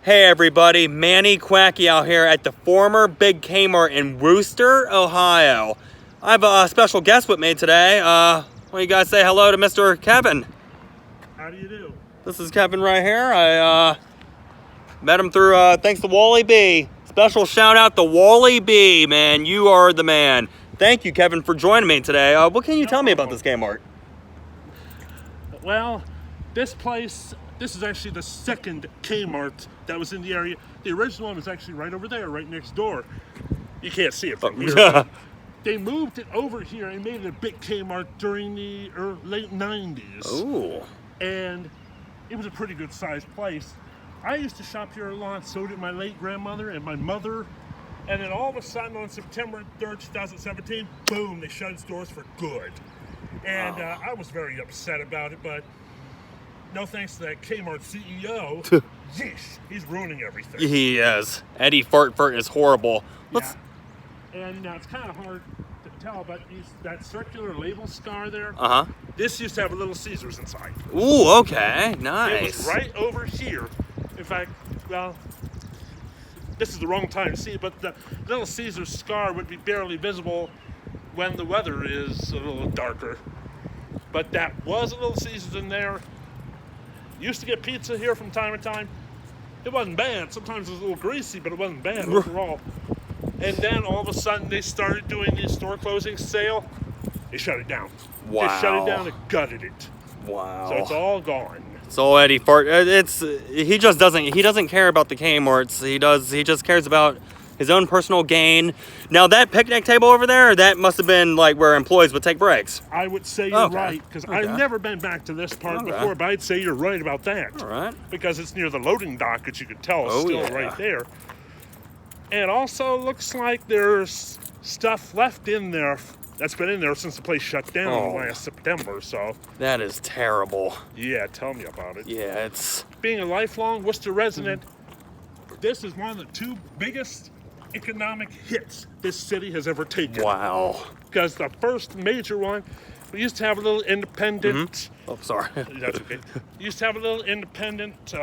Hey everybody, Manny Quacky out here at the former Big Kmart in Wooster, Ohio. I have a special guest with me today. Why don't you guys say hello to Mr. Kevin? How do you do? This is Kevin right here. I met him through thanks to Wally B. Special shout out to Wally B, man. You are the man. Thank you, Kevin, for joining me today. What can you tell me about this Kmart? Well, this is actually the second Kmart that was in the area. The original one was actually right over there, right next door. You can't see it from here. But they moved it over here and made it a big Kmart during the late 90s. Ooh. And it was a pretty good sized place. I used to shop here a lot, so did my late grandmother and my mother. And then all of a sudden on September 3rd, 2017, boom, they shut its doors for good. And I was very upset about it, but no thanks to that Kmart CEO, yeesh, he's ruining everything. He is. Eddie Fart is horrible. Yeah. And it's kind of hard to tell, but that circular label scar there, this used to have a Little Caesars inside. Ooh, okay, nice. It was right over here. In fact, well, this is the wrong time to see it, but the Little Caesars scar would be barely visible when the weather is a little darker. But that was a Little Caesars in there. Used to get pizza here from time to time. It wasn't bad. Sometimes it was a little greasy, but it wasn't bad overall. And then all of a sudden they started doing the store closing sale. They shut it down. Wow. They shut it down and gutted it. Wow. So it's all gone. So Eddie Fart, he doesn't care about the Kmarts. He just cares about his own personal gain. Now that picnic table over there, that must have been like where employees would take breaks. I would say you're right, because I've never been back to this part before, but I'd say you're right about that. All right. Because it's near the loading dock, as you can tell, it's still right there. And also looks like there's stuff left in there that's been in there since the place shut down last September, so. That is terrible. Yeah, tell me about it. Yeah, it's... Being a lifelong Worcester resident, this is one of the two biggest economic hits this city has ever taken. Wow. Because the first major one, we used to have a little independent... Oh, sorry. That's okay. We used to have a little independent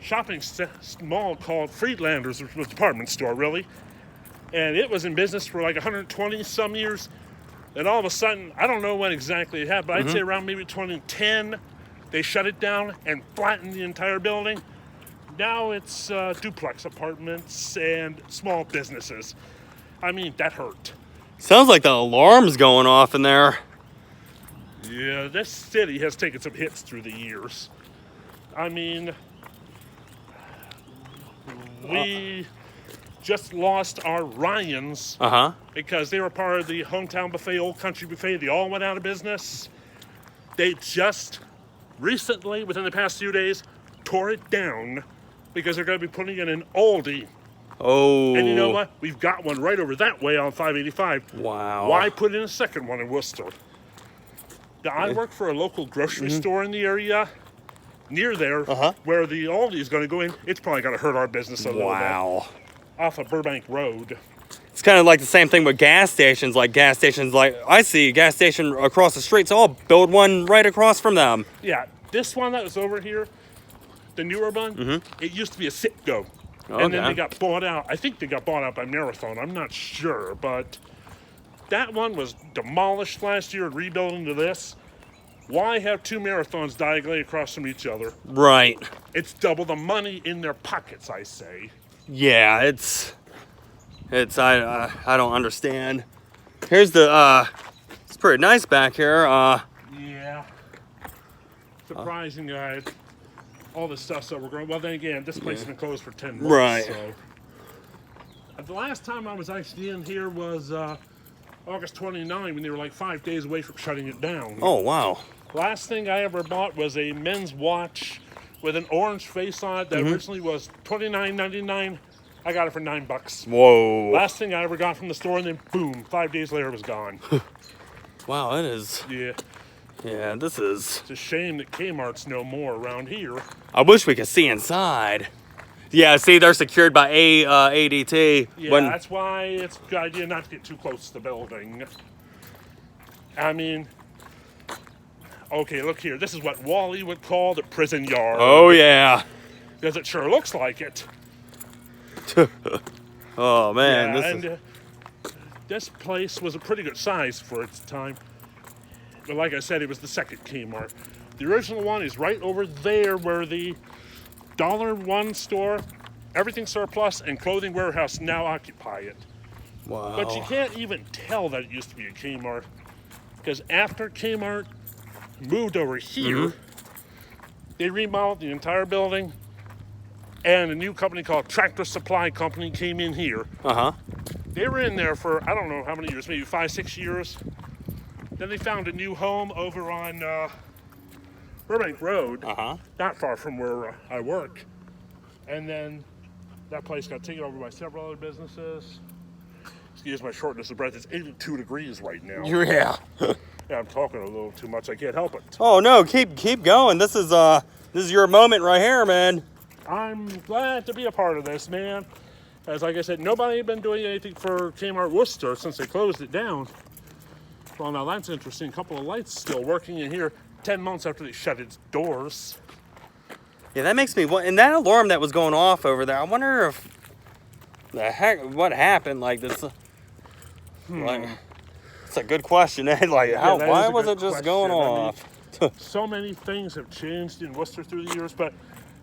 shopping mall called Friedlanders, which was a department store, really. And it was in business for like 120 some years. And all of a sudden, I don't know when exactly it happened, but I'd say around maybe 2010, they shut it down and flattened the entire building. Now it's duplex apartments and small businesses. I mean, that hurt. Sounds like the alarm's going off in there. Yeah, this city has taken some hits through the years. I mean, we just lost our Ryans because they were part of the Hometown Buffet, Old Country Buffet. They all went out of business. They just recently, within the past few days, tore it down because they're going to be putting in an Aldi. Oh. And you know what? We've got one right over that way on 585. Wow. Why put in a second one in Worcester? Now, I work for a local grocery store in the area near there where the Aldi is going to go in. It's probably going to hurt our business a little bit. Off of Burbank Road. It's kind of like the same thing with gas stations. Like I see a gas station across the street, so I'll build one right across from them. Yeah, this one that was over here, the newer one, it used to be a Citgo. And then they got bought out. I think they got bought out by Marathon. I'm not sure, but that one was demolished last year and rebuilt into this. Why have two Marathons diagonally across from each other? Right. It's double the money in their pockets, I say. Yeah, I don't understand. Here's it's pretty nice back here. Yeah. Surprising, guys. All this stuff's overgrown. Well, then again, this place has been closed for 10 months. Right. So. The last time I was actually in here was August 29 when they were like 5 days away from shutting it down. Oh, wow. Last thing I ever bought was a men's watch with an orange face on it that originally was $29.99. I got it for $9. Whoa. Last thing I ever got from the store, and then boom, 5 days later it was gone. Wow, it is. Yeah. Yeah, this is... It's a shame that Kmart's no more around here. I wish we could see inside. Yeah, see, they're secured by ADT. Yeah, that's why it's a good idea not to get too close to the building. I mean, okay, look here. This is what Wally would call the prison yard. Oh, yeah. because it sure looks like it. Oh man, Yeah, this and is... this place was a pretty good size for its time. But like I said, it was the second Kmart. The original one is right over there where the $1 store, Everything Surplus, and Clothing Warehouse now occupy it. Wow. But you can't even tell that it used to be a Kmart, because after Kmart moved over here, they remodeled the entire building, and a new company called Tractor Supply Company came in here. They were in there for, I don't know how many years, maybe 5-6 years. Then they found a new home over on Burbank Road, not far from where I work. And then that place got taken over by several other businesses. Excuse my shortness of breath. It's 82 degrees right now. Yeah. Yeah, I'm talking a little too much. I can't help it. Oh no, keep going. This is your moment right here, man. I'm glad to be a part of this, man. As like I said, nobody had been doing anything for Kmart Wooster since they closed it down. Well, now that's interesting. A couple of lights still working in here 10 months after they shut its doors. Yeah, that makes me... And that alarm that was going off over there, I wonder if... what happened? Like, this... Like, it's a good question, eh? Like, why was it just going off? I mean, so many things have changed in Worcester through the years, but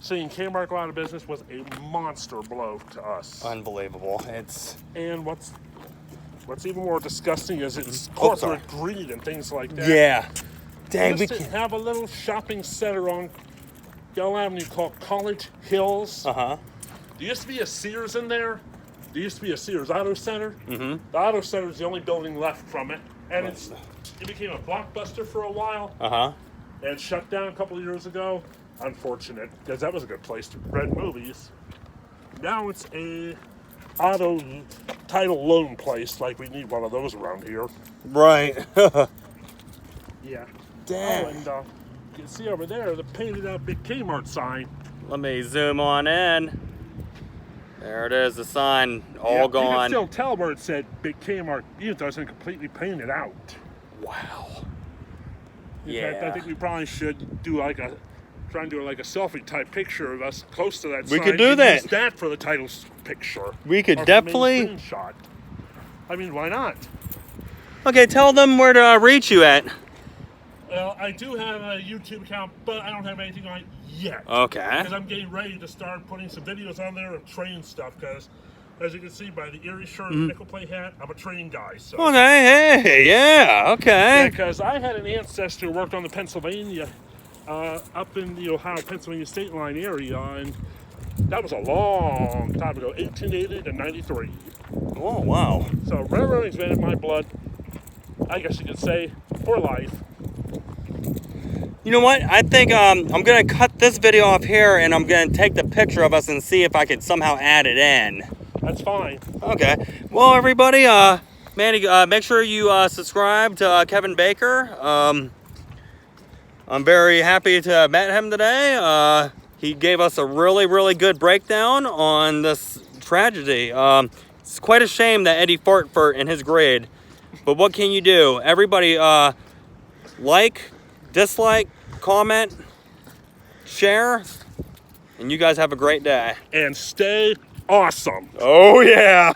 seeing Kmart go out of business was a monster blow to us. Unbelievable. It's... And what's even more disgusting is its corporate greed and things like that. Yeah. Dang, We used to have a little shopping center on Yell Avenue called College Hills. There used to be a Sears in there. There used to be a Sears Auto Center. The Auto Center is the only building left from it. And it became a Blockbuster for a while. And shut down a couple of years ago. Unfortunate, because that was a good place to rent movies. Now it's a auto title loan place. Like, we need one of those around here. Right. Yeah. Damn. Oh, and you can see over there the painted out big Kmart sign. Let me zoom on in. There it is, the sign, all gone. You can still tell where it said Big Kmart, even though it's completely painted out. Wow. In fact, I think we probably should do like a selfie type picture of us close to that sign. We could do that. Use that for the title picture. We could or definitely. Screenshot. I mean, why not? Okay, tell them where to reach you at. Well, I do have a YouTube account, but I don't have anything on it yet. Okay. Because I'm getting ready to start putting some videos on there of train stuff. Because, as you can see by the Erie shirt and nickel plate hat, I'm a train guy. So. Okay, hey, yeah, okay. Because I had an ancestor who worked on the Pennsylvania, up in the Ohio-Pennsylvania state line area, and that was a long time ago, 1880 to 93. Oh, wow. So railroading's been in my blood, I guess you could say, for life. You know what? I think I'm going to cut this video off here, and I'm going to take the picture of us and see if I can somehow add it in. That's fine. Okay. Well, everybody, Manny, make sure you subscribe to Kevin Baker. I'm very happy to have met him today. He gave us a really, really good breakdown on this tragedy. It's quite a shame that Eddie Fartfurt in his grade. But what can you do? Everybody, like, dislike, comment, share, and you guys have a great day. And stay awesome. Oh, yeah.